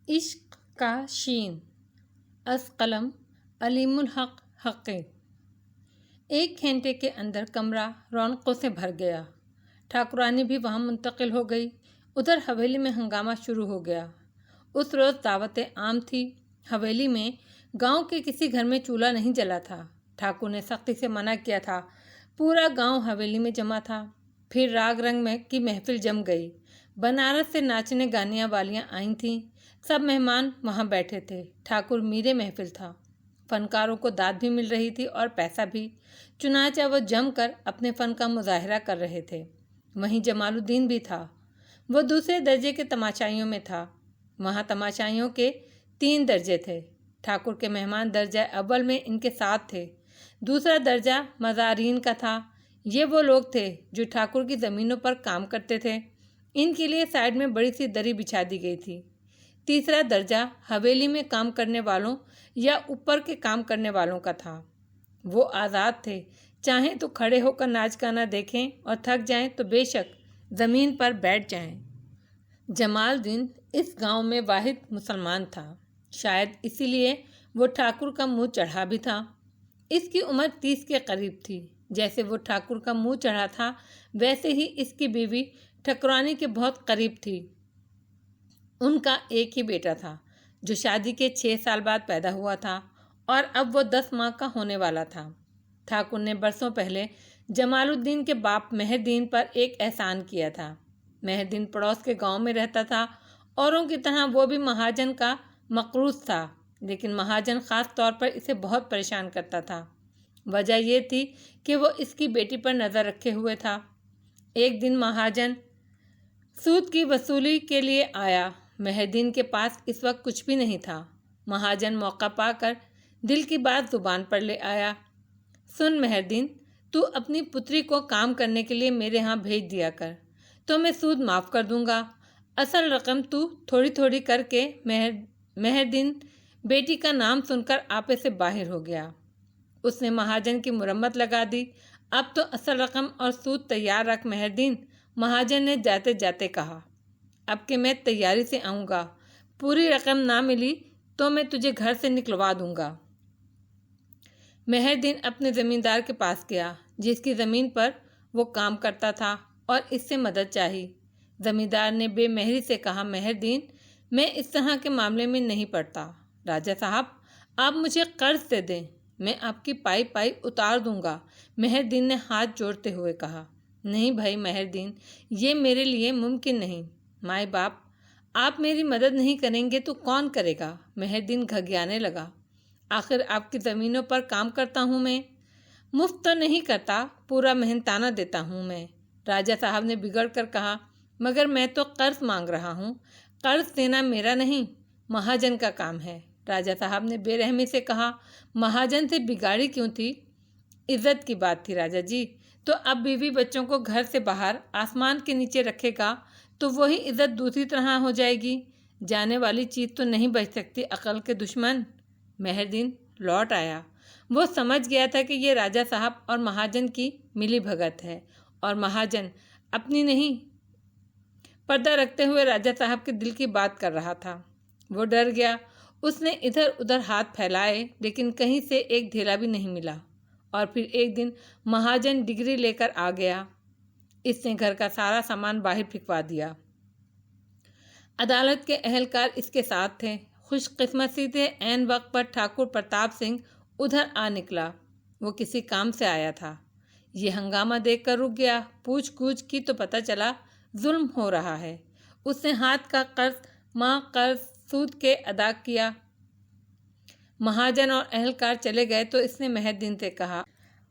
इश्क का शीन अस कलम अलीमुल हक हक़ी। एक घंटे के अंदर कमरा रौनकों से भर गया। ठाकुरानी भी वहाँ मुंतकिल हो गई। उधर हवेली में हंगामा शुरू हो गया। उस रोज़ दावतें आम थी। हवेली में गांव के किसी घर में चूल्हा नहीं जला था। ठाकुर ने सख्ती से मना किया था। पूरा गांव हवेली में जमा था। फिर राग रंग में की महफिल जम गई। बनारस से नाचने गाने वालियाँ आई थीं। सब मेहमान वहाँ बैठे थे। ठाकुर मीरे महफिल था। फनकारों को दाद भी मिल रही थी और पैसा भी। चुनाचा वो जमकर अपने फन का मुजाहरा कर रहे थे। वहीं जमालुद्दीन भी था। वो दूसरे दर्जे के तमाशाइयों में था। वहाँ तमाशाइयों के 3 दर्जे थे। ठाकुर के मेहमान दर्जा अव्वल में इनके साथ थे। दूसरा दर्जा मज़ारीन का था। ये वो लोग थे जो ठाकुर की ज़मीनों पर काम करते थे। इनके लिए साइड में बड़ी सी दरी बिछा दी गई थी। तीसरा दर्जा हवेली में काम करने वालों या ऊपर के काम करने वालों का था। वो आज़ाद थे। चाहें तो खड़े होकर नाच गाना देखें और थक जाएं तो बेशक ज़मीन पर बैठ जाएं। जमालुद्दीन इस गांव में वाहिद मुसलमान था। शायद इसीलिए वो ठाकुर का मुंह चढ़ा भी था। इसकी उम्र 30 के करीब थी। जैसे वो ठाकुर का मुंह चढ़ा था वैसे ही इसकी बीवी ठाकुरानी के बहुत करीब थी। उनका एक ही बेटा था जो शादी के 6 साल बाद पैदा हुआ था और अब वो 10 माह का होने वाला था। ठाकुर ने बरसों पहले जमालुद्दीन के बाप मेहरदीन पर एक एहसान किया था। मेहरदीन पड़ोस के गांव में रहता था। औरों की तरह वो भी महाजन का मकरूज था, लेकिन महाजन ख़ास तौर पर इसे बहुत परेशान करता था। वजह ये थी कि वो इसकी बेटी पर नज़र रखे हुए था। एक दिन महाजन सूद की वसूली के लिए आया। मेहरदीन के पास इस वक्त कुछ भी नहीं था। महाजन मौका पाकर दिल की बात जुबान पर ले आया। सुन मेहरदीन, तू अपनी पुत्री को काम करने के लिए मेरे यहाँ भेज दिया कर, तो मैं सूद माफ़ कर दूंगा। असल रकम तू थोड़ी थोड़ी करके। मेहरदीन बेटी का नाम सुनकर आपे से बाहर हो गया। उसने महाजन की मुरम्मत लगा दी। अब तो असल रकम और सूद तैयार रख मेहरदीन, महाजन ने जाते जाते कहा। अब कि मैं तैयारी से आऊँगा। पूरी रकम ना मिली तो मैं तुझे घर से निकलवा दूंगा। मेहरदीन अपने ज़मींदार के पास गया जिसकी ज़मीन पर वो काम करता था और इससे मदद चाही। ज़मींदार ने बेमहरी से कहा, मेहरदीन, मैं इस तरह के मामले में नहीं पड़ता। राजा साहब, आप मुझे कर्ज दे दें, मैं आपकी पाई पाई उतार दूंगा। मेहरदीन ने हाथ जोड़ते हुए कहा, नहीं भाई मेहरदीन, ये मेरे लिए मुमकिन नहीं। माए बाप, आप मेरी मदद नहीं करेंगे तो कौन करेगा? मेहरदीन घबराने लगा। आखिर आपकी ज़मीनों पर काम करता हूँ मैं, मुफ्त तो नहीं करता, पूरा मेहनताना देता हूँ मैं। राजा साहब ने बिगड़ कर कहा, मगर मैं तो कर्ज मांग रहा हूँ। कर्ज देना मेरा नहीं, महाजन का काम है। राजा साहब ने बेरहमी से कहा, महाजन से बिगाड़ी क्यों थी? इज्जत की बात थी राजा जी। तो अब बीवी बच्चों को घर से बाहर आसमान के नीचे रखेगा तो वही इज्जत दूसरी तरह हो जाएगी। जाने वाली चीज़ तो नहीं बच सकती अकल के दुश्मन। मेहरदीन लौट आया। वो समझ गया था कि ये राजा साहब और महाजन की मिली भगत है और महाजन अपनी नहीं, पर्दा रखते हुए राजा साहब के दिल की बात कर रहा था। वो डर गया। उसने इधर उधर हाथ फैलाए लेकिन कहीं से एक धेला भी नहीं मिला। और फिर एक दिन महाजन डिग्री लेकर आ गया। इसने घर का सारा सामान बाहर फेंकवा दिया। अदालत के अहलकार इसके साथ थे। खुशकिस्मती से ऐन वक्त पर ठाकुर प्रताप सिंह उधर आ निकला। वो किसी काम से आया था। ये हंगामा देखकर रुक गया। पूछ गूछ की तो पता चला जुल्म हो रहा है। उसने हाथ का कर्ज सूद के अदा किया। महाजन और अहलकार चले गए तो इसने मेहरदीन से कहा,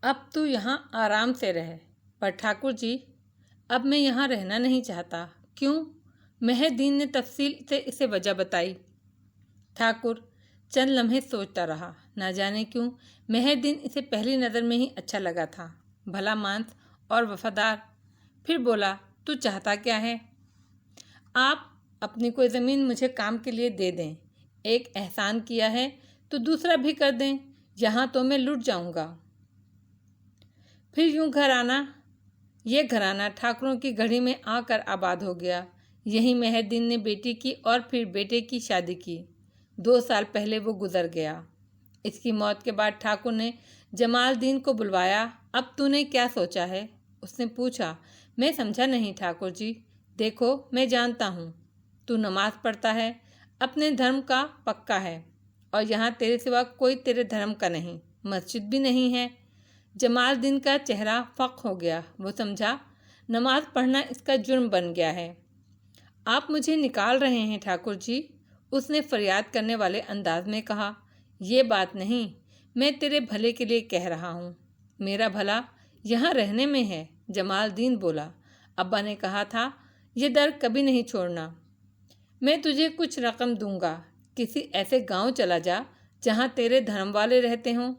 अब तू यहाँ आराम से रह। पर ठाकुर जी, अब मैं यहाँ रहना नहीं चाहता। क्यों? मेहरदीन ने तफसील से इसे वजह बताई। ठाकुर चंद लम्हे सोचता रहा। ना जाने क्यों मेहरदीन इसे पहली नज़र में ही अच्छा लगा था। भला मानस और वफादार। फिर बोला, तू चाहता क्या है? आप अपनी कोई ज़मीन मुझे काम के लिए दे दें। एक एहसान किया है तो दूसरा भी कर दें। यहाँ तो मैं लुट जाऊँगा। फिर यूँ ये घराना ठाकुरों की घड़ी में आकर आबाद हो गया। यही मेहरदीन ने बेटी की और फिर बेटे की शादी की। 2 साल पहले वो गुजर गया। इसकी मौत के बाद ठाकुर ने जमालदीन को बुलवाया। अब तूने क्या सोचा है? उसने पूछा। मैं समझा नहीं ठाकुर जी। देखो, मैं जानता हूँ तू नमाज पढ़ता है, अपने धर्म का पक्का है, और यहाँ तेरे सिवा कोई तेरे धर्म का नहीं, मस्जिद भी नहीं है। जमालदीन का चेहरा फक हो गया। वो समझा नमाज पढ़ना इसका जुर्म बन गया है। आप मुझे निकाल रहे हैं ठाकुर जी, उसने फरियाद करने वाले अंदाज में कहा। ये बात नहीं, मैं तेरे भले के लिए कह रहा हूँ। मेरा भला यहाँ रहने में है, जमालदीन बोला। अब्बा ने कहा था ये दर कभी नहीं छोड़ना। मैं तुझे कुछ रकम दूंगा, किसी ऐसे गांव चला जा जहाँ तेरे धर्म वाले रहते हों।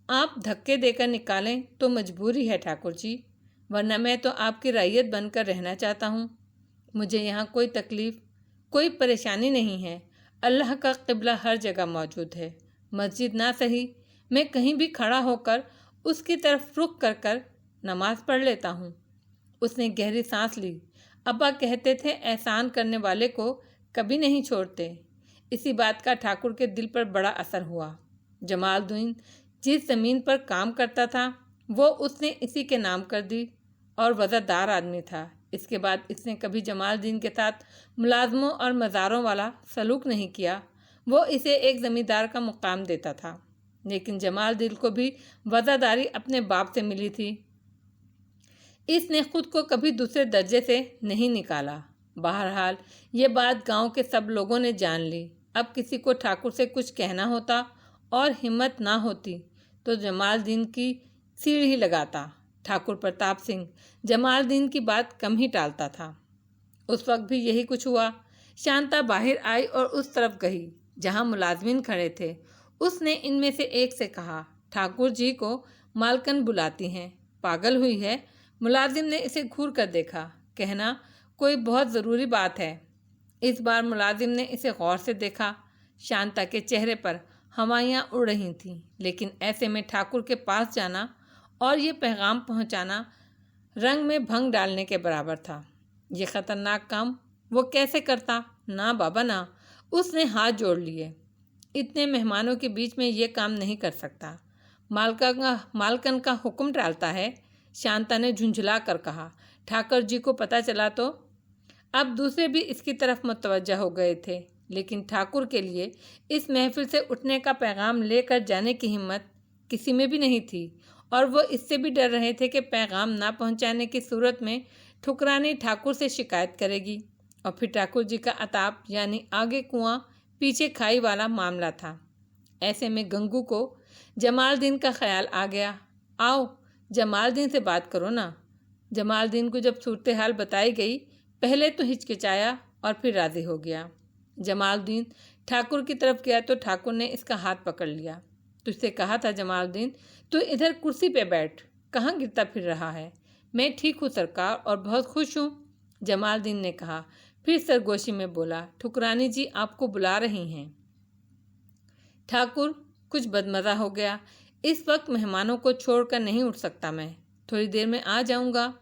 आप धक्के देकर निकालें तो मजबूरी है ठाकुर जी, वरना मैं तो आपकी रैयत बनकर रहना चाहता हूँ। मुझे यहाँ कोई तकलीफ, कोई परेशानी नहीं है। अल्लाह का क़िबला हर जगह मौजूद है। मस्जिद ना सही, मैं कहीं भी खड़ा होकर उसकी तरफ रुख कर कर नमाज पढ़ लेता हूँ। उसने गहरी सांस ली। अब्बा कहते थे एहसान करने वाले को कभी नहीं छोड़ते। इसी बात का ठाकुर के दिल पर बड़ा असर हुआ। जमालदीन जिस ज़मीन पर काम करता था वो उसने इसी के नाम कर दी, और वज़ादार आदमी था। इसके बाद इसने कभी जमालदीन के साथ मुलाजमों और मज़ारों वाला सलूक नहीं किया। वो इसे एक ज़मींदार का मुकाम देता था, लेकिन जमालदीन को भी वज़ादारी अपने बाप से मिली थी। इसने खुद को कभी दूसरे दर्जे से नहीं निकाला। बहरहाल ये बात गांव के सब लोगों ने जान ली। अब किसी को ठाकुर से कुछ कहना होता और हिम्मत ना होती तो जमालदीन की सीढ़ ही लगाता। ठाकुर प्रताप सिंह जमालदीन की बात कम ही टालता था। उस वक्त भी यही कुछ हुआ। शांता बाहर आई और उस तरफ गई जहां मुलाजमीन खड़े थे। उसने इनमें से एक से कहा, ठाकुर जी को मालकन बुलाती हैं, पागल हुई है। मुलाजिम ने इसे घूर कर देखा। कहना, कोई बहुत ज़रूरी बात है। इस बार मुलाजिम ने इसे गौर से देखा। शांता के चेहरे पर हवाइयाँ उड़ रही थीं, लेकिन ऐसे में ठाकुर के पास जाना और ये पैगाम पहुंचाना रंग में भंग डालने के बराबर था। ये ख़तरनाक काम वो कैसे करता? ना बाबा ना, उसने हाथ जोड़ लिए। इतने मेहमानों के बीच में ये काम नहीं कर सकता। मालकन का हुक्म टालता है। शांता ने झुंझला कर कहा। ठाकुर जी को पता चला तो? अब दूसरे भी इसकी तरफ मुतवज्जा हो गए थे, लेकिन ठाकुर के लिए इस महफिल से उठने का पैगाम लेकर जाने की हिम्मत किसी में भी नहीं थी, और वो इससे भी डर रहे थे कि पैगाम ना पहुंचाने की सूरत में ठुकरानी ठाकुर से शिकायत करेगी, और फिर ठाकुर जी का अताप यानी आगे कुआं पीछे खाई वाला मामला था। ऐसे में गंगू को जमालदीन का ख्याल आ गया। आओ जमालदीन से बात करो ना। जमालदीन को जब सूरत हाल बताई गई, पहले तो हिचकिचाया और फिर राज़ी हो गया। जमालदीन ठाकुर की तरफ गया तो ठाकुर ने इसका हाथ पकड़ लिया। तुझसे कहा था जमालदीन, तू इधर कुर्सी पे बैठ, कहाँ गिरता फिर रहा है? मैं ठीक हूँ सरकार, और बहुत खुश हूँ, जमालदीन ने कहा। फिर सरगोशी में बोला, ठुकरानी जी आपको बुला रही हैं। ठाकुर कुछ बदमज़ा हो गया। इस वक्त मेहमानों को छोड़कर नहीं उठ सकता मैं, थोड़ी देर में आ जाऊंगा।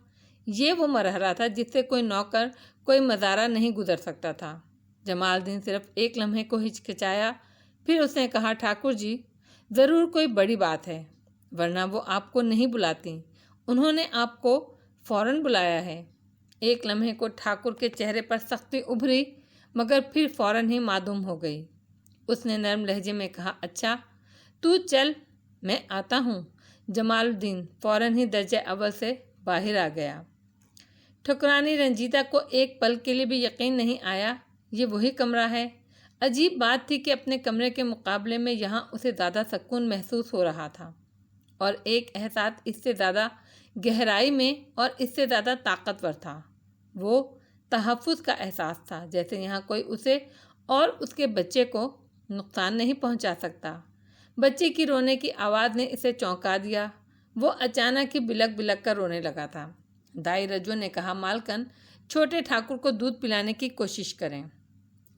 ये वो मरहला था जिससे कोई नौकर, कोई मज़ारा नहीं गुजर सकता था। जमालदीन सिर्फ एक लम्हे को हिचकिचाया, फिर उसने कहा, ठाकुर जी ज़रूर कोई बड़ी बात है, वरना वो आपको नहीं बुलाती। उन्होंने आपको फ़ौरन बुलाया है। एक लम्हे को ठाकुर के चेहरे पर सख्ती उभरी, मगर फिर फ़ौरन ही मादूम हो गई। उसने नरम लहजे में कहा, अच्छा तू चल, मैं आता हूँ। जमालदीन फ़ौरन ही दर्जे अव्वल से बाहर आ गया। ठुकरानी रंजीता को एक पल के लिए भी यकीन नहीं आया ये वही कमरा है। अजीब बात थी कि अपने कमरे के मुकाबले में यहाँ उसे ज़्यादा सुकून महसूस हो रहा था, और एक एहसास इससे ज़्यादा गहराई में और इससे ज़्यादा ताकतवर था। वो तहफ़्फ़ुज़ का एहसास था, जैसे यहाँ कोई उसे और उसके बच्चे को नुकसान नहीं पहुँचा सकता। बच्चे की रोने की आवाज़ ने इसे चौंका दिया। वो अचानक ही बिलक बिलक कर रोने लगा था। दाई रजू ने कहा, मालकन छोटे ठाकुर को दूध पिलाने की कोशिश करें।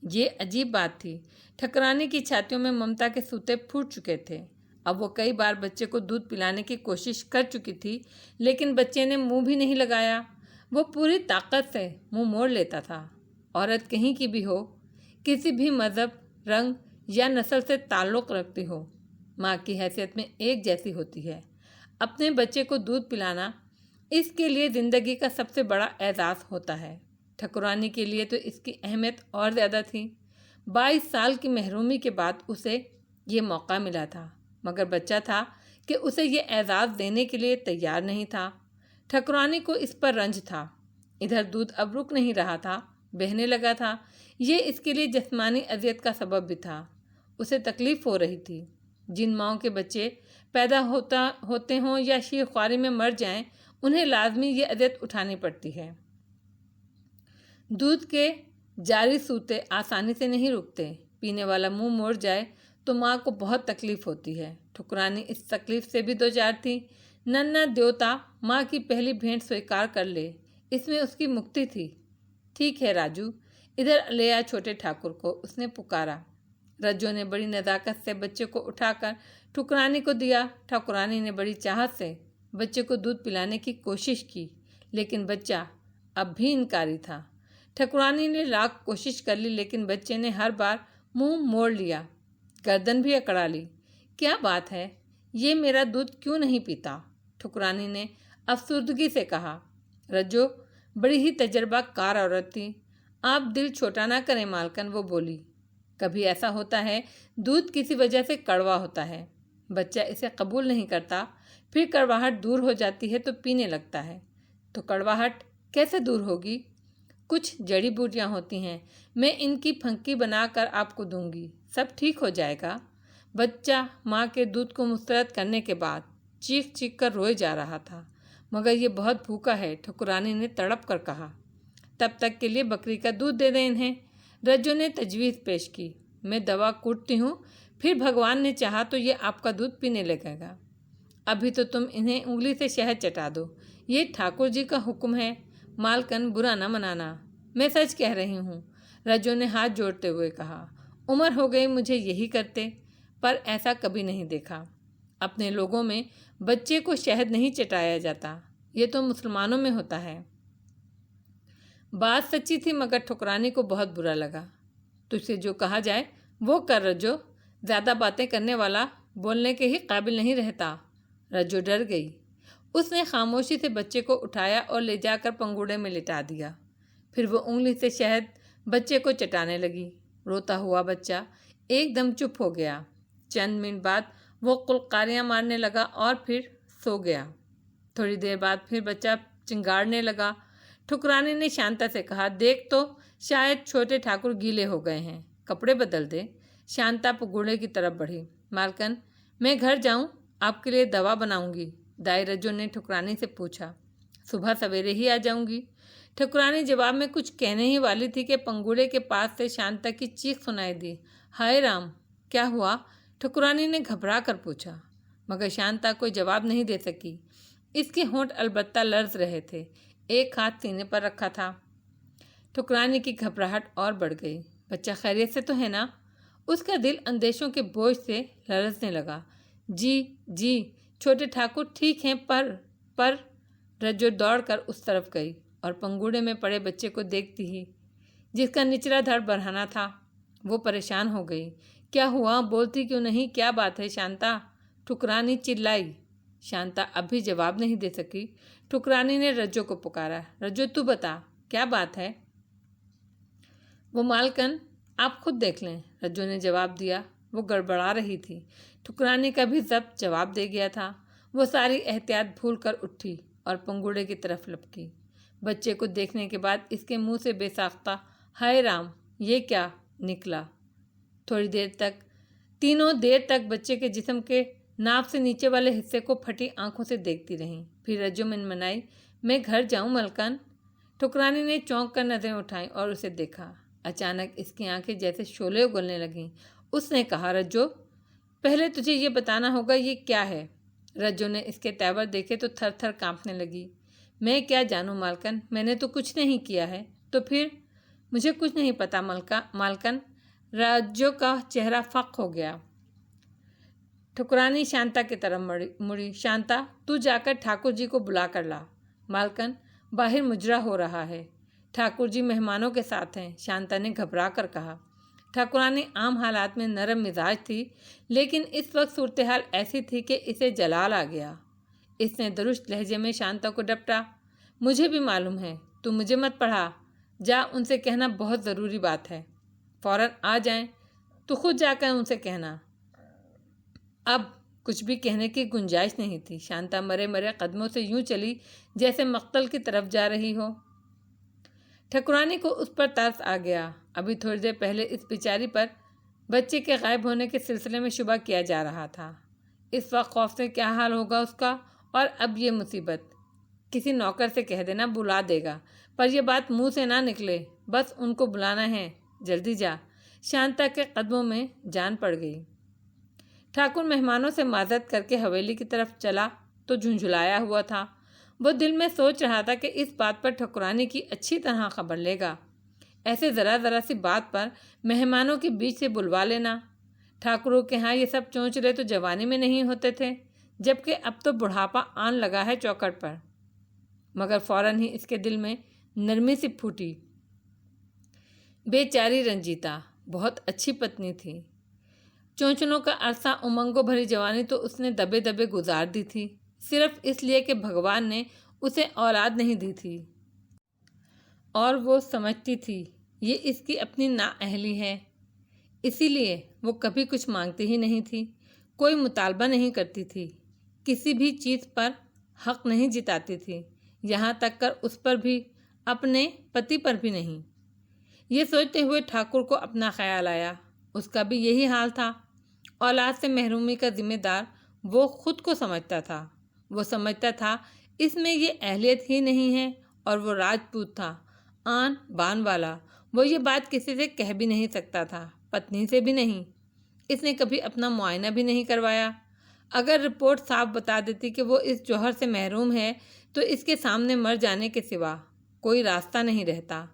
ये अजीब बात थी। ठकरानी की छातियों में ममता के सूते फूट चुके थे। अब वो कई बार बच्चे को दूध पिलाने की कोशिश कर चुकी थी, लेकिन बच्चे ने मुंह भी नहीं लगाया। वो पूरी ताकत से मुंह मोड़ लेता था। औरत कहीं की भी हो, किसी भी मज़हब, रंग या नस्ल से ताल्लुक़ रखती हो, माँ की हैसियत में एक जैसी होती है। अपने बच्चे को दूध पिलाना इसके लिए ज़िंदगी का सबसे बड़ा एहसास होता है। ठकुरानी के लिए तो इसकी अहमियत और ज़्यादा थी। 22 साल की महरूमी के बाद उसे ये मौका मिला था, मगर बच्चा था कि उसे ये एहसास देने के लिए तैयार नहीं था। ठकुरानी को इस पर रंज था। इधर दूध अब रुक नहीं रहा था, बहने लगा था। ये इसके लिए जिस्मानी अजियत का सबब भी था। उसे तकलीफ़ हो रही थी। जिन माओं के बच्चे पैदा होते हों या शीर ख्वारी में मर जाएं, उन्हें लाजमी ये अजियत उठानी पड़ती है। दूध के जारी सूते आसानी से नहीं रुकते। पीने वाला मुंह मोड़ जाए तो माँ को बहुत तकलीफ़ होती है। ठुकरानी इस तकलीफ़ से भी दो चार थी। नन्ना द्योता माँ की पहली भेंट स्वीकार कर ले, इसमें उसकी मुक्ति थी। ठीक है राजू, इधर ले आ छोटे ठाकुर को, उसने पुकारा। रज्जो ने बड़ी नज़ाकत से बच्चे को उठाकर ठुकरानी को दिया। ठाकुरानी ने बड़ी चाहत से बच्चे को दूध पिलाने की कोशिश की, लेकिन बच्चा अब भी इनकारी था। ठकुरानी ने लाख कोशिश कर ली, लेकिन बच्चे ने हर बार मुंह मोड़ लिया, गर्दन भी अकड़ा ली। क्या बात है, ये मेरा दूध क्यों नहीं पीता? ठकुरानी ने अफसुर्दगी से कहा। रज्जो बड़ी ही तजर्बाकार औरत थी। आप दिल छोटा ना करें मालकन, वो बोली। कभी ऐसा होता है, दूध किसी वजह से कड़वा होता है, बच्चा इसे कबूल नहीं करता, फिर कड़वाहट दूर हो जाती है तो पीने लगता है। तो कड़वाहट कैसे दूर होगी? कुछ जड़ी बूटियाँ होती हैं, मैं इनकी फंकी बनाकर आपको दूंगी, सब ठीक हो जाएगा। बच्चा माँ के दूध को मुस्तरद करने के बाद चीख चीख कर रोए जा रहा था। मगर ये बहुत भूखा है, ठकुरानी ने तड़प कर कहा। तब तक के लिए बकरी का दूध दे दें इन्हें। रज्जो ने तजवीज़ पेश की। मैं दवा कूटती हूँ, फिर भगवान ने चाहा तो ये आपका दूध पीने लगेगा। अभी तो तुम इन्हें उंगली से शहद चटा दो, ये ठाकुर जी का हुक्म है। मालकन, बुरा न मनाना, मैं सच कह रही हूँ, रज्जो ने हाथ जोड़ते हुए कहा। उम्र हो गई मुझे यही करते, पर ऐसा कभी नहीं देखा। अपने लोगों में बच्चे को शहद नहीं चटाया जाता, ये तो मुसलमानों में होता है। बात सच्ची थी, मगर ठुकरानी को बहुत बुरा लगा। तुझसे जो कहा जाए वो कर रज्जो, ज़्यादा बातें करने वाला बोलने के ही काबिल नहीं रहता। रज्जो डर गई। उसने खामोशी से बच्चे को उठाया और ले जाकर पंगूड़े में लिटा दिया। फिर वो उंगली से शहद बच्चे को चटाने लगी। रोता हुआ बच्चा एकदम चुप हो गया। चंद मिनट बाद वो कुलकारियाँ मारने लगा और फिर सो गया। थोड़ी देर बाद फिर बच्चा चिंगाड़ने लगा। ठुकरानी ने शांता से कहा, देख तो शायद छोटे ठाकुर गीले हो गए हैं, कपड़े बदल दे। शांता पगूड़े की तरफ बढ़ी। मालकन, मैं घर जाऊं, आपके लिए दवा बनाऊंगी, दाई रज्जो ने ठुकरानी से पूछा। सुबह सवेरे ही आ जाऊंगी। ठकुरानी जवाब में कुछ कहने ही वाली थी कि पंगूड़े के पास से शांता की चीख सुनाई दी। हाय राम, क्या हुआ? ठकुरानी ने घबरा कर पूछा, मगर शांता कोई जवाब नहीं दे सकी। इसके होंठ अलबत्ता लर्ज रहे थे। एक हाथ सीने पर रखा था। ठकुरानी की घबराहट और बढ़ गई। बच्चा खैरियत से तो है ना? उसका दिल अंदेशों के बोझ से लरसने लगा। जी छोटे ठाकुर ठीक हैं, पर रज्जो दौड़कर उस तरफ गई और पंगूड़े में पड़े बच्चे को देखती ही, जिसका निचला धड़ बढ़ाना था, वो परेशान हो गई। क्या हुआ? बोलती क्यों नहीं? क्या बात है शांता? ठुकरानी चिल्लाई। शांता अब भी जवाब नहीं दे सकी। ठुकरानी ने रज्जो को पुकारा। रज्जो, तू बता, क्या बात है? वो मालकन, आप खुद देख लें, रज्जो ने जवाब दिया। वो गड़बड़ा रही थी। ठुकरानी का भी जब्त जवाब दे गया था। वो सारी एहतियात भूल कर उठी और पंगूड़े की तरफ लपकी। बच्चे को देखने के बाद इसके मुंह से बेसाख्ता हाय राम, ये क्या निकला। थोड़ी देर तक बच्चे के जिस्म के नाभ से नीचे वाले हिस्से को फटी आंखों से देखती रहीं। फिर रज्जो मनमनाई, मैं घर जाऊं मलकन? ठुकरानी ने चौंक कर नजरें उठाईं और उसे देखा। अचानक इसकी आंखें जैसे शोले उगलने लगीं। उसने कहा, रज्जो, पहले तुझे ये बताना होगा ये क्या है। रज्जो ने इसके तेवर देखे तो थर थर कांपने लगी। मैं क्या जानूं मालकन, मैंने तो कुछ नहीं किया है। तो फिर? मुझे कुछ नहीं पता मालकन। रज्जो का चेहरा फक हो गया। ठुकरानी शांता की तरफ मुड़ी। शांता, तू जाकर ठाकुर जी को बुला कर ला। मालकन, बाहर मुजरा हो रहा है। ठाकुर जी मेहमानों के साथ हैं, शांता ने घबरा कर कहा। ठाकुरानी आम हालात में नरम मिजाज थी, लेकिन इस वक्त सूरत हाल ऐसी थी कि इसे जलाल आ गया। इसने दुरुस्त लहजे में शांता को डपटा। मुझे भी मालूम है, तू मुझे मत पढ़ा, जा उनसे कहना बहुत ज़रूरी बात है, फ़ौरन आ जाएं, तू खुद जाकर उनसे कहना। अब कुछ भी कहने की गुंजाइश नहीं थी। शांता मरे मरे कदमों से यूं चली जैसे मक्तल की तरफ जा रही हो। ठाकुरानी को उस पर तरस आ गया। अभी थोड़ी देर पहले इस बेचारी पर बच्चे के गायब होने के सिलसिले में शुबा किया जा रहा था। इस वक्त खौफ से क्या हाल होगा उसका, और अब ये मुसीबत। किसी नौकर से कह देना, बुला देगा, पर यह बात मुंह से ना निकले, बस उनको बुलाना है, जल्दी जा। शांता के कदमों में जान पड़ गई। ठाकुर मेहमानों से माजरत करके हवेली की तरफ चला तो झुंझुलाया हुआ था। वो दिल में सोच रहा था कि इस बात पर ठाकुरानी की अच्छी तरह खबर लेगा। ऐसे ज़रा ज़रा सी बात पर मेहमानों के बीच से बुलवा लेना। ठाकुरों के यहाँ ये सब चोंचले तो जवानी में नहीं होते थे, जबकि अब तो बुढ़ापा आन लगा है चौखट पर। मगर फौरन ही इसके दिल में नरमी सी फूटी। बेचारी रंजीता बहुत अच्छी पत्नी थी। चोंचलों का अरसा, उमंगों भरी जवानी तो उसने दबे दबे गुजार दी थी, सिर्फ इसलिए कि भगवान ने उसे औलाद नहीं दी थी। और वो समझती थी ये इसकी अपनी नाअहली है, इसीलिए वो कभी कुछ मांगती ही नहीं थी, कोई मुतालबा नहीं करती थी, किसी भी चीज़ पर हक नहीं जिताती थी, यहाँ तक कर उस पर भी, अपने पति पर भी नहीं। ये सोचते हुए ठाकुर को अपना ख्याल आया, उसका भी यही हाल था। औलाद से महरूमी का जिम्मेदार वो खुद को समझता था। वो समझता था इसमें ये अहलियत ही नहीं है, और वो राजपूत था, आन बान वाला। वो ये बात किसी से कह भी नहीं सकता था, पत्नी से भी नहीं। इसने कभी अपना मुआयना भी नहीं करवाया। अगर रिपोर्ट साफ बता देती कि वो इस जौहर से महरूम है, तो इसके सामने मर जाने के सिवा कोई रास्ता नहीं रहता।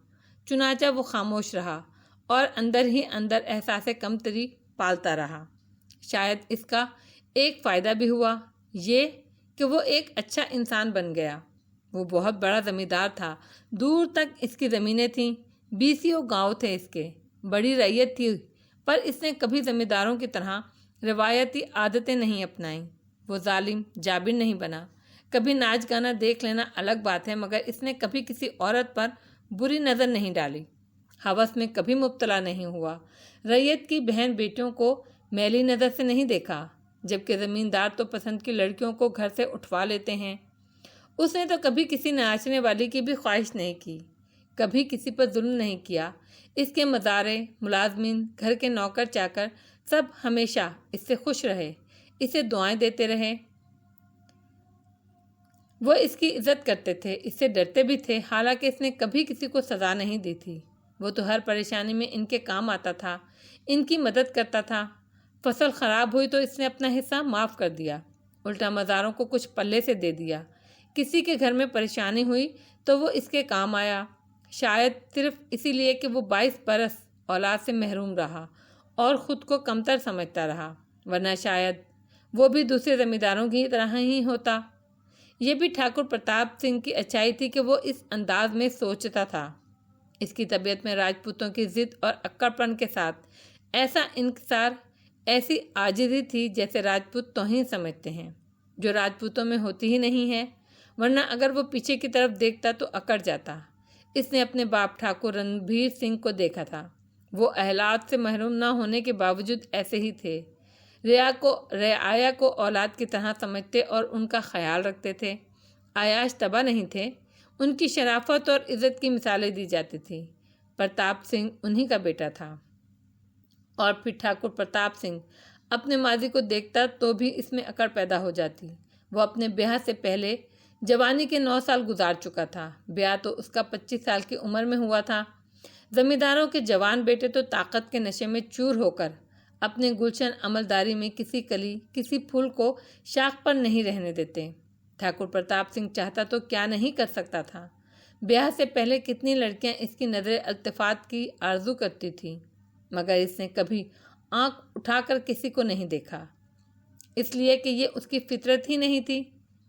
चुनाचा वो खामोश रहा और अंदर ही अंदर एहसास कमतरी पालता रहा। शायद इसका एक फ़ायदा भी हुआ, ये कि वो एक अच्छा इंसान बन गया। वो बहुत बड़ा ज़मींदार था, दूर तक इसकी ज़मीनें थीं, 20 गांव थे इसके, बड़ी रैयत थी, पर इसने कभी ज़मींदारों की तरह रवायती आदतें नहीं अपनाईं। वो जालिम जाबिर नहीं बना। कभी नाच गाना देख लेना अलग बात है, मगर इसने कभी किसी औरत पर बुरी नज़र नहीं डाली, हवस में कभी मुब्तला नहीं हुआ, रैयत की बहन बेटियों को मैली नज़र से नहीं देखा, जबकि ज़मींदार तो पसंद की लड़कियों को घर से उठवा लेते हैं। उसने तो कभी किसी नाचने वाली की भी ख्वाहिश नहीं की, कभी किसी पर जुल्म नहीं किया। इसके मज़ारे, मुलाजमीन, घर के नौकर चाकर सब हमेशा इससे खुश रहे, इसे दुआएं देते रहे। वो इसकी इज्जत करते थे, इससे डरते भी थे, हालांकि इसने कभी किसी को सज़ा नहीं दी थी। वो तो हर परेशानी में इनके काम आता था, इनकी मदद करता था। फसल ख़राब हुई तो इसने अपना हिस्सा माफ़ कर दिया, उल्टा मज़ारों को कुछ पल्ले से दे दिया। किसी के घर में परेशानी हुई तो वो इसके काम आया, शायद सिर्फ इसीलिए कि वो 22 बरस औलाद से महरूम रहा और ख़ुद को कमतर समझता रहा, वरना शायद वो भी दूसरे ज़मींदारों की तरह ही होता। ये भी ठाकुर प्रताप सिंह की अच्छाई थी कि वो इस अंदाज में सोचता था। इसकी तबीयत में राजपूतों की ज़िद और अक्कड़पन के साथ ऐसा इंकिसार, ऐसी आजिज़ी थी जैसे राजपूत तौहीन समझते हैं, जो राजपूतों में होती ही नहीं है, वरना अगर वो पीछे की तरफ देखता तो अकड़ जाता। इसने अपने बाप ठाकुर रणबीर सिंह को देखा था, वो अहलात से महरूम न होने के बावजूद ऐसे ही थे। रियाया को औलाद की तरह समझते और उनका ख्याल रखते थे। आयाश तबाह नहीं थे, उनकी शराफत और इज़्ज़त की मिसालें दी जाती थी। प्रताप सिंह उन्हीं का बेटा था। और फिर ठाकुर प्रताप सिंह अपने माजी को देखता तो भी इसमें अकड़ पैदा हो जाती। वो अपने ब्याह से पहले जवानी के 9 साल गुजार चुका था। ब्याह तो उसका 25 साल की उम्र में हुआ था। ज़मींदारों के जवान बेटे तो ताकत के नशे में चूर होकर अपने गुलशन अमलदारी में किसी कली, किसी फूल को शाख पर नहीं रहने देते। ठाकुर प्रताप सिंह चाहता तो क्या नहीं कर सकता था। ब्याह से पहले कितनी लड़कियां इसकी नज़र अल्तफ़ात की आरजू करती थी, मगर इसने कभी आंख उठाकर किसी को नहीं देखा, इसलिए कि ये उसकी फितरत ही नहीं थी।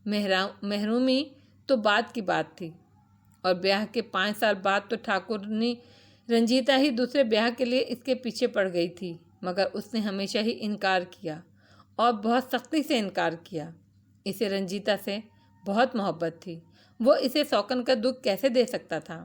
महरूमी तो बात की बात थी, और ब्याह के 5 साल बाद तो ठाकुरनी रंजीता ही दूसरे ब्याह के लिए इसके पीछे पड़ गई थी, मगर उसने हमेशा ही इनकार किया और बहुत सख्ती से इनकार किया। इसे रंजीता से बहुत मोहब्बत थी, वो इसे शौकन का दुख कैसे दे सकता था।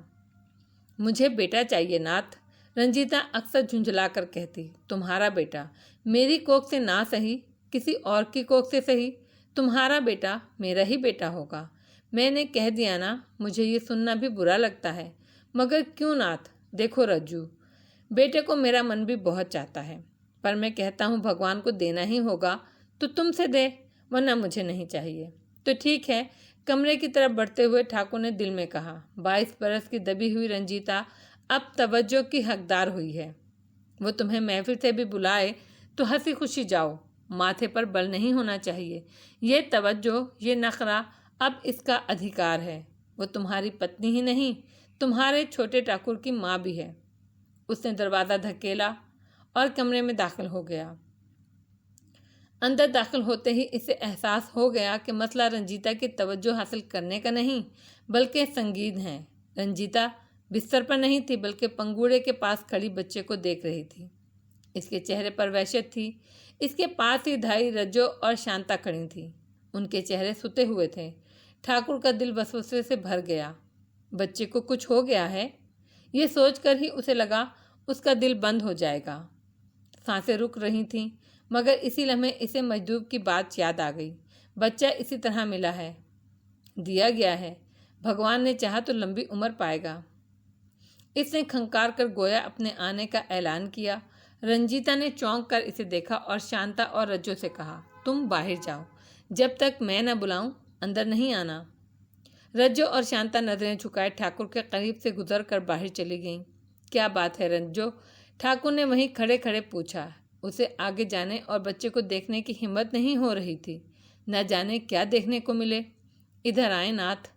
मुझे बेटा चाहिए नाथ, रंजीता अक्सर झुंझला कर कहती। तुम्हारा बेटा? मेरी कोख से ना सही, किसी और की कोख से सही, तुम्हारा बेटा मेरा ही बेटा होगा। मैंने कह दिया ना, मुझे ये सुनना भी बुरा लगता है, मगर क्यों नाथ? देखो रज्जू, बेटे को मेरा मन भी बहुत चाहता है, पर मैं कहता हूँ भगवान को देना ही होगा तो तुमसे दे, वरना मुझे नहीं चाहिए। तो ठीक है। कमरे की तरफ बढ़ते हुए ठाकुर ने दिल में कहा, 22 बरस की दबी हुई रंजीता अब तवज्जो की हकदार हुई है। वो तुम्हें महफिल से भी बुलाए तो हंसी खुशी जाओ, माथे पर बल नहीं होना चाहिए। ये तवज्जो, ये नखरा अब इसका अधिकार है। वो तुम्हारी पत्नी ही नहीं, तुम्हारे छोटे ठाकुर की माँ भी है। उसने दरवाज़ा धकेला और कमरे में दाखिल हो गया। अंदर दाखिल होते ही इसे एहसास हो गया कि मसला रंजीता की तवज्जो हासिल करने का नहीं, बल्कि संगीन है। रंजीता बिस्तर पर नहीं थी, बल्कि पंगूड़े के पास खड़ी बच्चे को देख रही थी। इसके चेहरे पर वहशत थी। इसके पास ही धाई रज्जो और शांता खड़ी थी। उनके चेहरे सुते हुए थे। ठाकुर का दिल वसवसे से भर गया। बच्चे को कुछ हो गया है, ये सोचकर ही उसे लगा उसका दिल बंद हो जाएगा। सांसें रुक रही थीं, मगर इसी लम्हे इसे मजदूब की बात याद आ गई। बच्चा इसी तरह मिला है, दिया गया है, भगवान ने चाहा तो लंबी उम्र पाएगा। इसने खंकार कर गोया अपने आने का ऐलान किया। रंजीता ने चौंक कर इसे देखा और शांता और रज्जो से कहा, तुम बाहर जाओ, जब तक मैं न बुलाऊं अंदर नहीं आना। रज्जो और शांता नजरें झुकाए ठाकुर के करीब से गुजर कर बाहर चली गईं। क्या बात है रज्जो? ठाकुर ने वहीं खड़े खड़े पूछा। उसे आगे जाने और बच्चे को देखने की हिम्मत नहीं हो रही थी। न जाने क्या देखने को मिले। इधर आए नाथ।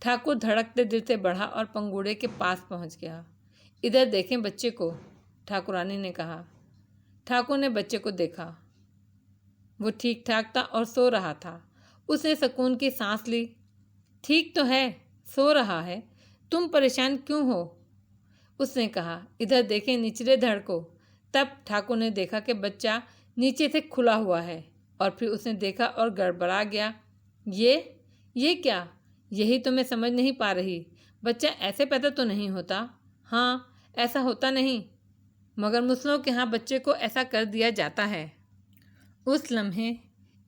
ठाकुर धड़कते दिल से बढ़ा और पंगूड़े के पास पहुंच गया। इधर देखें बच्चे को, ठाकुरानी ने कहा। ठाकुर ने बच्चे को देखा। वो ठीक ठाक था और सो रहा था। उसने सुकून की सांस ली। ठीक तो है, सो रहा है, तुम परेशान क्यों हो? उसने कहा। इधर देखें निचले धड़ को। तब ठाकुर ने देखा कि बच्चा नीचे से खुला हुआ है, और फिर उसने देखा और गड़बड़ा गया। ये क्या? यही तो मैं समझ नहीं पा रही। बच्चा ऐसे पैदा तो नहीं होता। हाँ, ऐसा होता नहीं, मगर मुस्लिमों के यहाँ बच्चे को ऐसा कर दिया जाता है। उस लम्हे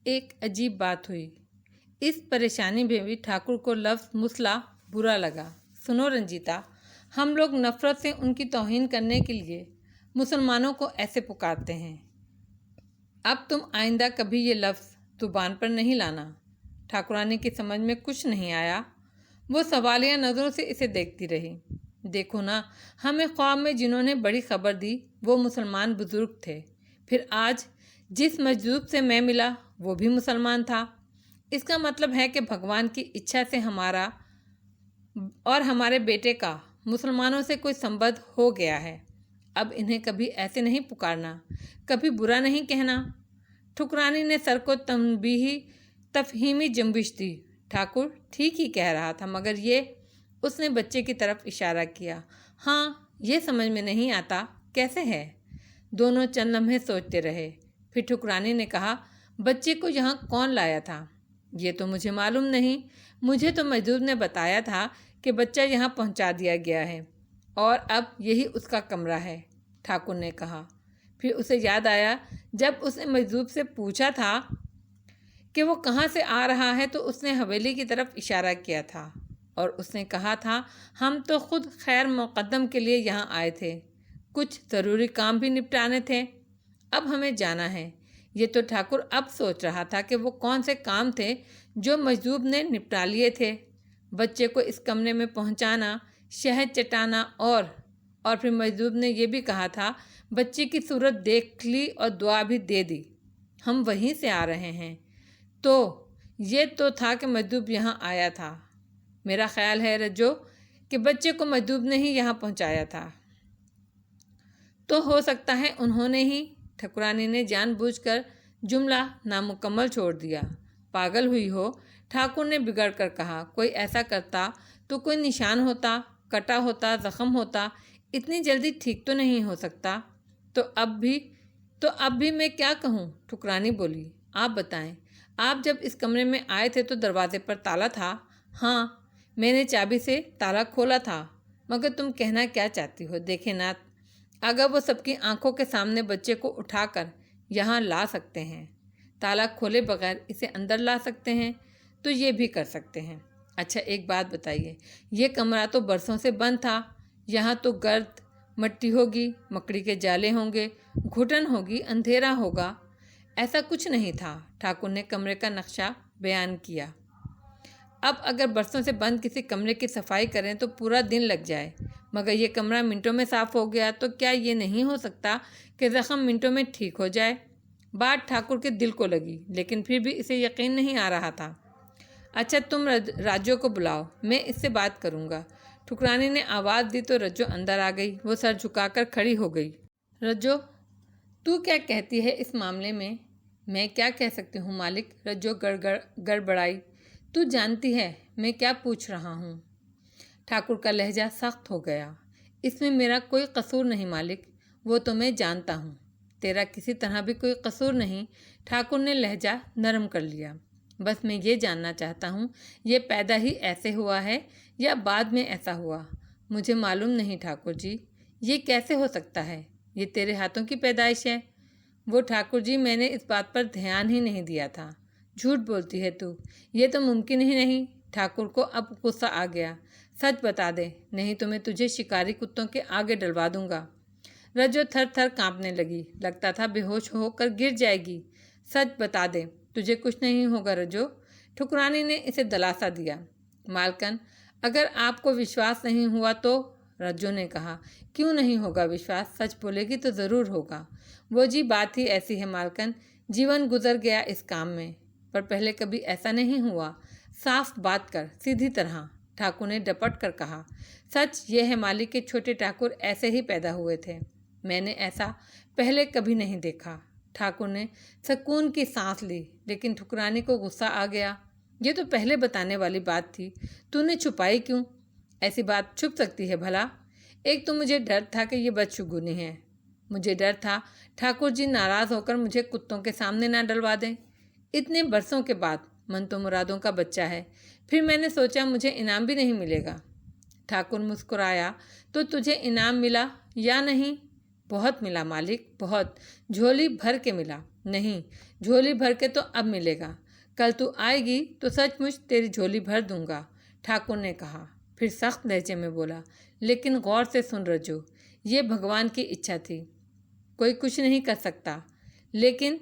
एक अजीब बात हुई। इस परेशानी में भी ठाकुर को लफ्ज़ मुसला बुरा लगा। सुनो रंजीता, हम लोग नफ़रत से उनकी तौहीन करने के लिए मुसलमानों को ऐसे पुकारते हैं। अब तुम आइंदा कभी ये लफ्ज़ ज़ुबान पर नहीं लाना। ठाकुरानी की समझ में कुछ नहीं आया। वो सवालिया नज़रों से इसे देखती रही। देखो ना, हमें ख्वाब में जिन्होंने बड़ी खबर दी वो मुसलमान बुजुर्ग थे। फिर आज जिस मजदूब से मैं मिला वो भी मुसलमान था। इसका मतलब है कि भगवान की इच्छा से हमारा और हमारे बेटे का मुसलमानों से कोई संबंध हो गया है। अब इन्हें कभी ऐसे नहीं पुकारना, कभी बुरा नहीं कहना। ठुकरानी ने सर को तफहीमी जंबिश दी। ठाकुर ठीक ही कह रहा था, मगर ये, उसने बच्चे की तरफ इशारा किया। हाँ, ये समझ में नहीं आता कैसे है। दोनों चंद लम्हे सोचते रहे। फिर ठुकरानी ने कहा, बच्चे को यहाँ कौन लाया था? ये तो मुझे मालूम नहीं। मुझे तो मजदूर ने बताया था कि बच्चा यहाँ पहुँचा दिया गया है और अब यही उसका कमरा है, ठाकुर ने कहा। फिर उसे याद आया, जब उसने मजदूर से पूछा था कि वो कहाँ से आ रहा है तो उसने हवेली की तरफ इशारा किया था और उसने कहा था, हम तो खुद खैर मुक़द्दम के लिए यहाँ आए थे, कुछ ज़रूरी काम भी निपटाने थे, अब हमें जाना है। ये तो ठाकुर अब सोच रहा था कि वो कौन से काम थे जो मजदूब ने निपटा लिए थे। बच्चे को इस कमरे में पहुँचाना, शहद चटाना और फिर मजदूब ने यह भी कहा था, बच्चे की सूरत देख ली और दुआ भी दे दी, हम वहीं से आ रहे हैं। तो ये तो था कि मजदूब यहाँ आया था। मेरा ख्याल है रज्जो कि बच्चे को मजदूब ने ही यहाँ पहुँचाया था। तो हो सकता है उन्होंने ही। ठकुरानी ने जानबूझकर जुमला नामुकम्मल छोड़ दिया। पागल हुई हो, ठाकुर ने बिगड़ कर कहा। कोई ऐसा करता तो कोई निशान होता, कटा होता, ज़ख्म होता, इतनी जल्दी ठीक तो नहीं हो सकता। तो अब भी मैं क्या कहूँ, ठुकरानी बोली। आप बताएं, आप जब इस कमरे में आए थे तो दरवाजे पर ताला था? हाँ, मैंने चाबी से ताला खोला था। मगर तुम कहना क्या चाहती हो? देखे नाथ, अगर वो सबकी आंखों के सामने बच्चे को उठाकर यहाँ ला सकते हैं, ताला खोले बगैर इसे अंदर ला सकते हैं, तो ये भी कर सकते हैं। अच्छा एक बात बताइए, ये कमरा तो बरसों से बंद था। यहाँ तो गर्द मट्टी होगी, मकड़ी के जाले होंगे, घुटन होगी, अंधेरा होगा। ऐसा कुछ नहीं था। ठाकुर ने कमरे का नक्शा बयान किया। अब अगर बरसों से बंद किसी कमरे की सफाई करें तो पूरा दिन लग जाए, मगर ये कमरा मिनटों में साफ हो गया, तो क्या ये नहीं हो सकता कि ज़ख्म मिनटों में ठीक हो जाए? बात ठाकुर के दिल को लगी, लेकिन फिर भी इसे यकीन नहीं आ रहा था। अच्छा तुम राजू को बुलाओ, मैं इससे बात करूँगा। ठुकरानी ने आवाज़ दी तो रज्जो अंदर आ गई। वो सर झुकाकर खड़ी हो गई। रज्जो, तू क्या कहती है इस मामले में? मैं क्या कह सकती हूँ मालिक, रज्जो गड़बड़ाई। तू जानती है मैं क्या पूछ रहा हूँ। ठाकुर का लहजा सख्त हो गया। इसमें मेरा कोई कसूर नहीं मालिक, वो तो मैं जानता हूँ। तेरा किसी तरह भी कोई कसूर नहीं। ठाकुर ने लहजा नरम कर लिया। बस मैं ये जानना चाहता हूँ, ये पैदा ही ऐसे हुआ है या बाद में ऐसा हुआ? मुझे मालूम नहीं ठाकुर जी, ये कैसे हो सकता है? ये तेरे हाथों की पैदाइश है? वो ठाकुर जी, मैंने इस बात पर ध्यान ही नहीं दिया था। झूठ बोलती है तू, ये तो मुमकिन ही नहीं। ठाकुर को अब गुस्सा आ गया। सच बता दे, नहीं तो मैं तुझे शिकारी कुत्तों के आगे डलवा दूंगा। रज्जो थर थर कांपने लगी, लगता था बेहोश होकर गिर जाएगी। सच बता दे, तुझे कुछ नहीं होगा रज्जो। ठुकरानी ने इसे दिलासा दिया। मालकन, अगर आपको विश्वास नहीं हुआ तो? रज्जो ने कहा। क्यों नहीं होगा विश्वास? सच बोलेगी तो ज़रूर होगा। वो जी बात ही ऐसी है मालकन, जीवन गुजर गया इस काम में, पर पहले कभी ऐसा नहीं हुआ। साफ बात कर, सीधी तरह, ठाकुर ने डपट कर कहा। सच ये है मालिक के छोटे ठाकुर ऐसे ही पैदा हुए थे। मैंने ऐसा पहले कभी नहीं देखा। ठाकुर ने सुकून की सांस ली, लेकिन ठुकरानी को गुस्सा आ गया। ये तो पहले बताने वाली बात थी, तूने छुपाई क्यों? ऐसी बात छुप सकती है भला? एक तो मुझे डर था कि ये बदशगुनी है। मुझे डर था ठाकुर जी नाराज़ होकर मुझे कुत्तों के सामने ना डलवा दें। इतने बरसों के बाद मन तो मुरादों का बच्चा है। फिर मैंने सोचा मुझे इनाम भी नहीं मिलेगा। ठाकुर मुस्कुराया। तो तुझे इनाम मिला या नहीं? बहुत मिला मालिक, बहुत, झोली भर के मिला। नहीं, झोली भर के तो अब मिलेगा। कल तू आएगी तो सचमुच तेरी झोली भर दूंगा, ठाकुर ने कहा। फिर सख्त लहजे में बोला, लेकिन गौर से सुन रज्जो, ये भगवान की इच्छा थी, कोई कुछ नहीं कर सकता। लेकिन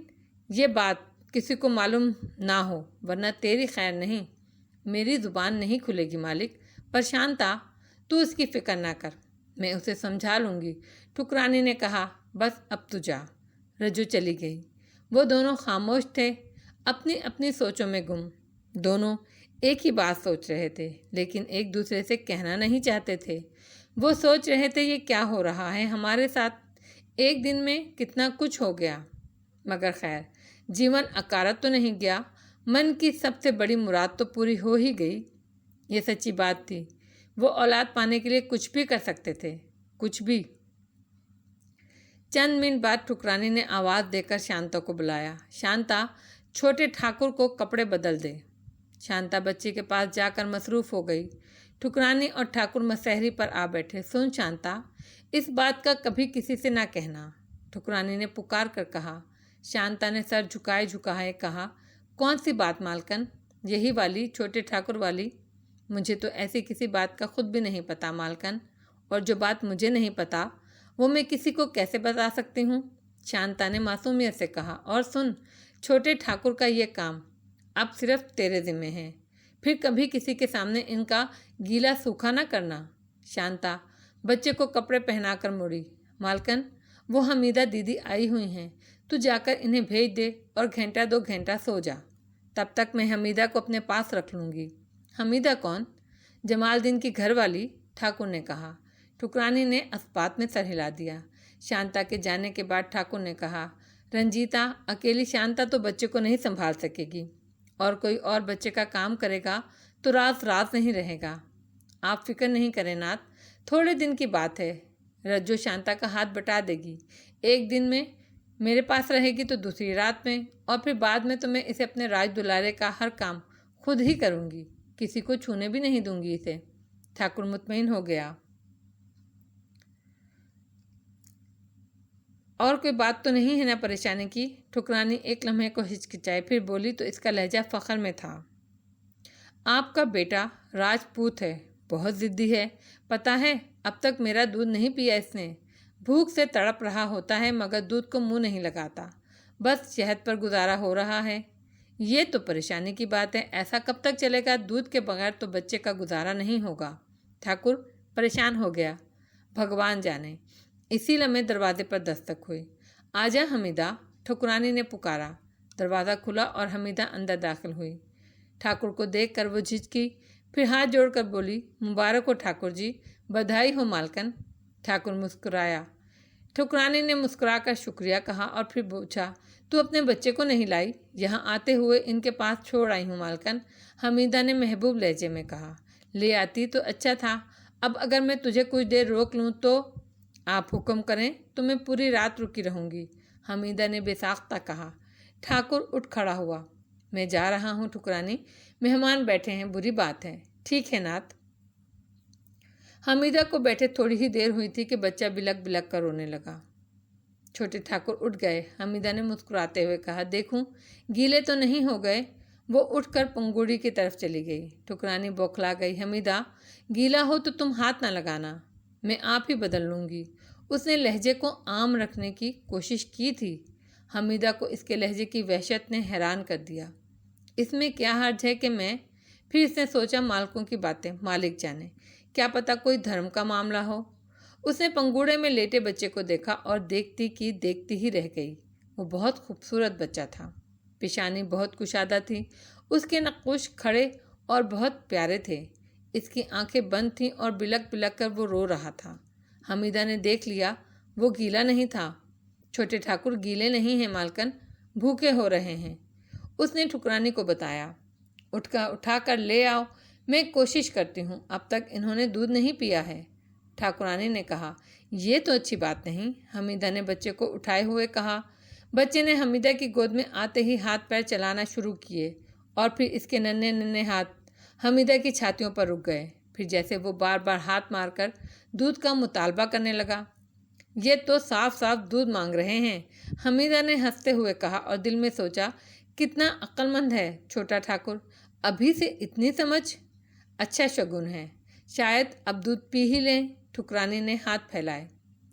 ये बात किसी को मालूम ना हो, वरना तेरी खैर नहीं। मेरी ज़ुबान नहीं खुलेगी मालिक। पर शांता, तू इसकी फिक्र ना कर, मैं उसे समझा लूँगी। ठुकरानी ने कहा। बस अब तू जा। रज्जो चली गई। वो दोनों खामोश थे, अपनी अपनी सोचों में गुम। दोनों एक ही बात सोच रहे थे, लेकिन एक दूसरे से कहना नहीं चाहते थे। वो सोच रहे थे ये क्या हो रहा है हमारे साथ, एक दिन में कितना कुछ हो गया। मगर खैर, जीवन अकारत तो नहीं गया। मन की सबसे बड़ी मुराद तो पूरी हो ही गई। ये सच्ची बात थी। वो औलाद पाने के लिए कुछ भी कर सकते थे, कुछ भी। चंद मिनट बाद ठुकरानी ने आवाज़ देकर शांता को बुलाया। शांता, छोटे ठाकुर को कपड़े बदल दे। शांता बच्ची के पास जाकर मसरूफ़ हो गई। ठुकरानी और ठाकुर मसहरी पर आ बैठे। सुन शांता, इस बात का कभी किसी से ना कहना, ठुकरानी ने पुकार कर कहा। शांता ने सर झुकाए झुकाए कहा, कौन सी बात मालकन? यही वाली, छोटे ठाकुर वाली। मुझे तो ऐसी किसी बात का खुद भी नहीं पता मालकन, और जो बात मुझे नहीं पता वो मैं किसी को कैसे बता सकती हूँ? शांता ने मासूमियत से कहा। और सुन, छोटे ठाकुर का ये काम अब सिर्फ तेरे ज़िम्मे है। फिर कभी किसी के सामने इनका गीला सूखा ना करना। शांता बच्चे को कपड़े पहनाकर मुड़ी। मालकन, वो हमीदा दीदी आई हुई हैं, तू जाकर इन्हें भेज दे और घंटा 2 घंटा सो जा। तब तक मैं हमीदा को अपने पास रख लूँगी। हमीदा कौन? जमालदीन की घरवाली, ठाकुर ने कहा। ठुकरानी ने अस्पात में सर हिला दिया। शांता के जाने के बाद ठाकुर ने कहा, रंजीता, अकेली शांता तो बच्चे को नहीं संभाल सकेगी, और कोई और बच्चे का काम करेगा तो राज राज नहीं रहेगा। आप फिक्र नहीं करें नाथ, थोड़े दिन की बात है। रज्जो शांता का हाथ बटा देगी। एक दिन में मेरे पास रहेगी तो दूसरी रात में, और फिर बाद में तो मैं इसे अपने राज दुलारे का हर काम खुद ही करूँगी, किसी को छूने भी नहीं दूंगी इसे। ठाकुर मुतमईन हो गया। और कोई बात तो नहीं है ना परेशानी की? ठुकरानी एक लम्हे को हिचकिचाई, फिर बोली तो इसका लहजा फ़ख्र में था। आपका बेटा राजपूत है, बहुत ज़िद्दी है, पता है अब तक मेरा दूध नहीं पिया इसने। भूख से तड़प रहा होता है मगर दूध को मुंह नहीं लगाता, बस शहद पर गुजारा हो रहा है। ये तो परेशानी की बात है, ऐसा कब तक चलेगा? दूध के बगैर तो बच्चे का गुजारा नहीं होगा। ठाकुर परेशान हो गया। भगवान जाने। इसी लम्हे दरवाजे पर दस्तक हुई। आजा हमीदा, ठुकरानी ने पुकारा। दरवाज़ा खुला और हमीदा अंदर दाखिल हुई। ठाकुर को देखकर वो झिझकी, फिर हाथ जोड़कर बोली, मुबारक हो ठाकुर जी, बधाई हो मालकन। ठाकुर मुस्कुराया। ठुकरानी ने मुस्कुराकर शुक्रिया कहा और फिर पूछा, तू अपने बच्चे को नहीं लाई? यहाँ आते हुए इनके पास छोड़ आई हूँ मालकन। हमीदा ने महबूब लहजे में कहा। ले आती तो अच्छा था, अब अगर मैं तुझे कुछ देर रोक लूँ तो? आप हुक्म करें तो मैं पूरी रात रुकी रहूँगी, हमीदा ने बेसाख्ता कहा। ठाकुर उठ खड़ा हुआ। मैं जा रहा हूँ ठुकरानी, मेहमान बैठे हैं, बुरी बात है। ठीक है नाथ। हमीदा को बैठे थोड़ी ही देर हुई थी कि बच्चा बिलक बिलक कर रोने लगा। छोटे ठाकुर उठ गए। हमीदा ने मुस्कुराते हुए कहा, देखूं गीले तो नहीं हो गए? वो उठकर पंगुड़ी की तरफ चली गई। ठुकरानी बौखला गई। हमीदा, गीला हो तो तुम हाथ ना लगाना, मैं आप ही बदल लूँगी। उसने लहजे को आम रखने की कोशिश की थी। हमीदा को इसके लहजे की वहशत ने हैरान कर दिया। इसमें क्या हर्ज है कि मैं? फिर इसने सोचा, मालकों की बातें मालिक जाने, क्या पता कोई धर्म का मामला हो। उसने पंगूड़े में लेटे बच्चे को देखा और देखती की देखती ही रह गई। वो बहुत खूबसूरत बच्चा था। पेशानी बहुत कुशादा थी, उसके नक्कुश खड़े और बहुत प्यारे थे। इसकी आंखें बंद थीं और बिलक बिलक कर वो रो रहा था। हमीदा ने देख लिया वो गीला नहीं था। छोटे ठाकुर गीले नहीं हैं मालकन, भूखे हो रहे हैं। उसने ठुकरानी को बताया। उठा कर ले आओ, मैं कोशिश करती हूँ, अब तक इन्होंने दूध नहीं पिया है। ठाकुरानी ने कहा, ये तो अच्छी बात नहीं। हमीदा ने बच्चे को उठाए हुए कहा। बच्चे ने हमीदा की गोद में आते ही हाथ पैर चलाना शुरू किए और फिर इसके नन्हे नन्हे हाथ हमीदा की छातियों पर रुक गए। फिर जैसे वो बार बार हाथ मारकर दूध का मुतालबा करने लगा। ये तो साफ साफ दूध मांग रहे हैं, हमीदा ने हंसते हुए कहा और दिल में सोचा, कितना अक्लमंद है छोटा ठाकुर, अभी से इतनी समझ, अच्छा शगुन है, शायद अब दूध पी ही लें। ठुकरानी ने हाथ फैलाए,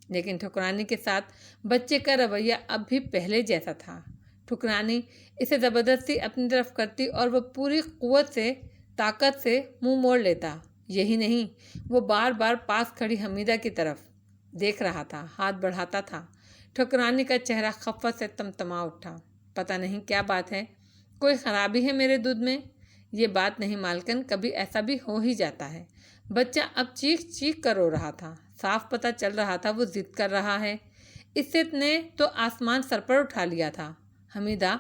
लेकिन ठुकरानी के साथ बच्चे का रवैया अब भी पहले जैसा था। ठुकरानी इसे ज़बरदस्ती अपनी तरफ करती और वह पूरी कुव्वत से ताकत से मुंह मोड़ लेता। यही नहीं, वो बार बार पास खड़ी हमीदा की तरफ देख रहा था, हाथ बढ़ाता था। ठुकरानी का चेहरा खफ़त से तमतमा उठा। पता नहीं क्या बात है, कोई ख़राबी है मेरे दूध में? ये बात नहीं मालकन, कभी ऐसा भी हो ही जाता है। बच्चा अब चीख चीख कर रो रहा था। साफ पता चल रहा था वो जिद कर रहा है। इससे ने तो आसमान सर पर उठा लिया था। हमीदा,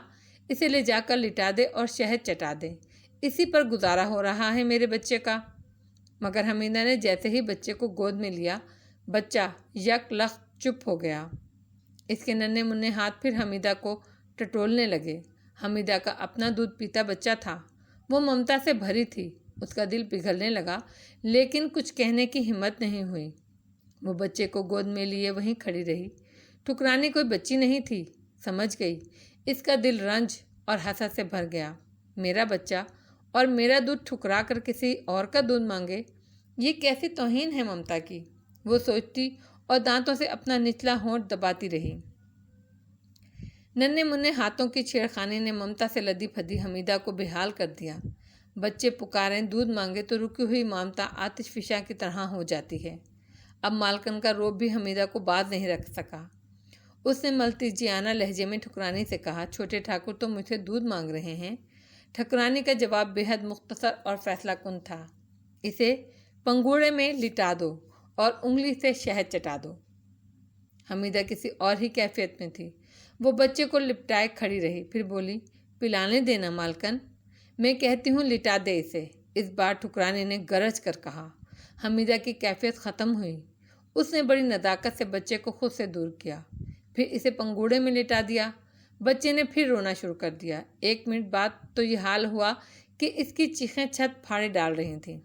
इसे ले जाकर लिटा दे और शहद चटा दे, इसी पर गुजारा हो रहा है मेरे बच्चे का। मगर हमीदा ने जैसे ही बच्चे को गोद में लिया, बच्चा यकलख चुप हो गया। इसके नन्हे मुन्ने हाथ फिर हमीदा को टटोलने लगे। हमीदा का अपना दूध पीता बच्चा था। वो ममता से भरी थी। उसका दिल पिघलने लगा, लेकिन कुछ कहने की हिम्मत नहीं हुई। वो बच्चे को गोद में लिए वहीं खड़ी रही। ठुकरानी कोई बच्ची नहीं थी, समझ गई। इसका दिल रंज और हसरत से भर गया। मेरा बच्चा और मेरा दूध ठुकरा कर किसी और का दूध मांगे, ये कैसी तौहीन है ममता की। वो सोचती और दांतों से अपना निचला होंठ दबाती रही। नन्हे मुन्ने हाथों की छेड़खानी ने ममता से लदी फदी हमीदा को बेहाल कर दिया। बच्चे पुकारें, दूध मांगे तो रुकी हुई ममता आतिशफिशा की तरह हो जाती है। अब मालकन का रोब भी हमीदा को बाज नहीं रख सका। उसने मल्तीजियाना लहजे में ठुकरानी से कहा, छोटे ठाकुर तो मुझसे दूध मांग रहे हैं। ठुकरानी का जवाब बेहद मुख्तसर और फैसला कुन था। इसे पंगूड़े में लिटा दो और उंगली से शहद चटा दो। हमीदा किसी और ही कैफियत में थी। वो बच्चे को लिपटाए खड़ी रही, फिर बोली, पिलाने देना मालकन, मैं कहती हूँ लिटा दे इसे। इस बार ठुकरानी ने गरज कर कहा। हमीदा की कैफियत ख़त्म हुई। उसने बड़ी नज़ाकत से बच्चे को खुद से दूर किया, फिर इसे पंगूड़े में लिटा दिया। बच्चे ने फिर रोना शुरू कर दिया। 1 मिनट बाद तो ये हाल हुआ कि इसकी चीखें छत फाड़े डाल रही थीं।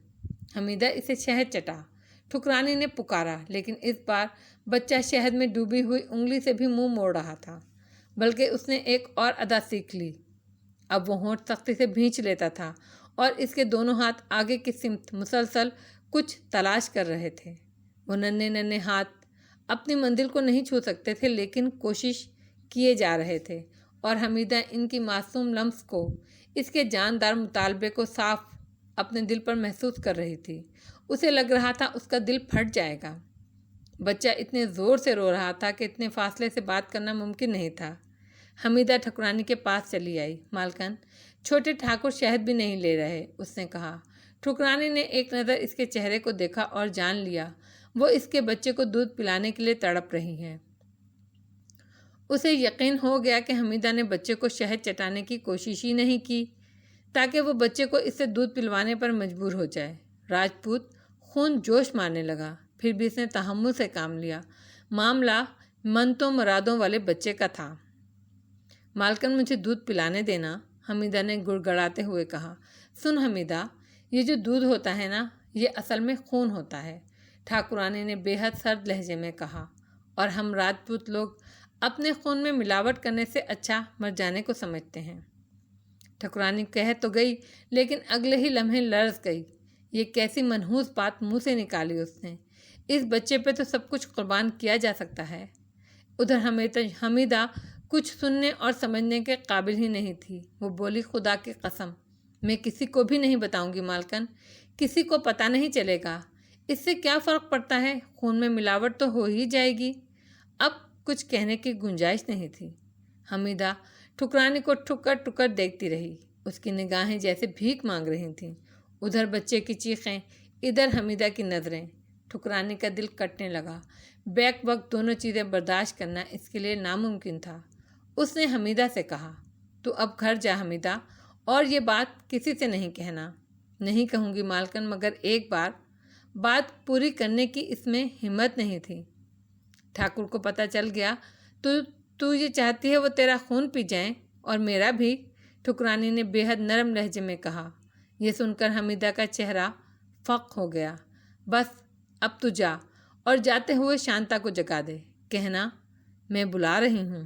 हमीदा इसे शहद चटा। ठुकरानी ने पुकारा, लेकिन इस बार बच्चा शहद में डूबी हुई उंगली से भी मुंह मोड़ रहा था। बल्कि उसने एक और अदा सीख ली। अब वो होंठ सख्ती से भींच लेता था और इसके दोनों हाथ आगे की सिमत मुसलसल कुछ तलाश कर रहे थे। वो नन्हे नन्हे हाथ अपनी मंजिल को नहीं छू सकते थे, लेकिन कोशिश किए जा रहे थे और हमीदा इनकी मासूम लम्स को, इसके जानदार मुतालबे को साफ अपने दिल पर महसूस कर रही थी। उसे लग रहा था उसका दिल फट जाएगा। बच्चा इतने ज़ोर से रो रहा था कि इतने फासले से बात करना मुमकिन नहीं था। हमीदा ठकुरानी के पास चली आई। मालकन, छोटे ठाकुर शहद भी नहीं ले रहे, उसने कहा। ठुकरानी ने एक नज़र इसके चेहरे को देखा और जान लिया वो इसके बच्चे को दूध पिलाने के लिए तड़प रही है। उसे यकीन हो गया कि हमीदा ने बच्चे को शहद चटाने की कोशिश ही नहीं की ताकि वो बच्चे को इससे दूध पिलवाने पर मजबूर हो जाए। राजपूत खून जोश मारने लगा, फिर भी इसने तहम्मुल से काम लिया। मामला मनतों मुरादों वाले बच्चे का था। मालकन, मुझे दूध पिलाने देना, हमीदा ने गुड़गड़ाते हुए कहा। सुन हमीदा, ये जो दूध होता है ना, ये असल में खून होता है, ठाकुरानी ने बेहद सर्द लहजे में कहा। और हम राजपूत लोग अपने खून में मिलावट करने से अच्छा मर जाने को समझते हैं। ठकुरानी कह तो गई, लेकिन अगले ही लम्हे लर्ज गई। ये कैसी मनहूस बात मुंह से निकाली उसने। इस बच्चे पे तो सब कुछ कुर्बान किया जा सकता है। उधर हमीदा कुछ सुनने और समझने के काबिल ही नहीं थी। वो बोली, खुदा की कसम, मैं किसी को भी नहीं बताऊंगी मालकन, किसी को पता नहीं चलेगा। इससे क्या फ़र्क पड़ता है, खून में मिलावट तो हो ही जाएगी। अब कुछ कहने की गुंजाइश नहीं थी। हमीदा ठुकरानी को ठुकर ठुकर देखती रही। उसकी निगाहें जैसे भीख मांग रही थीं। उधर बच्चे की चीखें, इधर हमीदा की नज़रें। ठुकरानी का दिल कटने लगा। बैक वक्त दोनों चीज़ें बर्दाश्त करना इसके लिए नामुमकिन था। उसने हमीदा से कहा, तू अब घर जा हमीदा, और ये बात किसी से नहीं कहना। नहीं कहूँगी मालकन, मगर एक बात पूरी करने की इसमें हिम्मत नहीं थी। ठाकुर को पता चल गया तो तू ये चाहती है वो तेरा खून पी जाए, और मेरा भी, ठुकरानी ने बेहद नरम लहजे में कहा। यह सुनकर हमीदा का चेहरा फक हो गया। बस अब तू जा, और जाते हुए शांता को जगा दे। कहना, मैं बुला रही हूँ।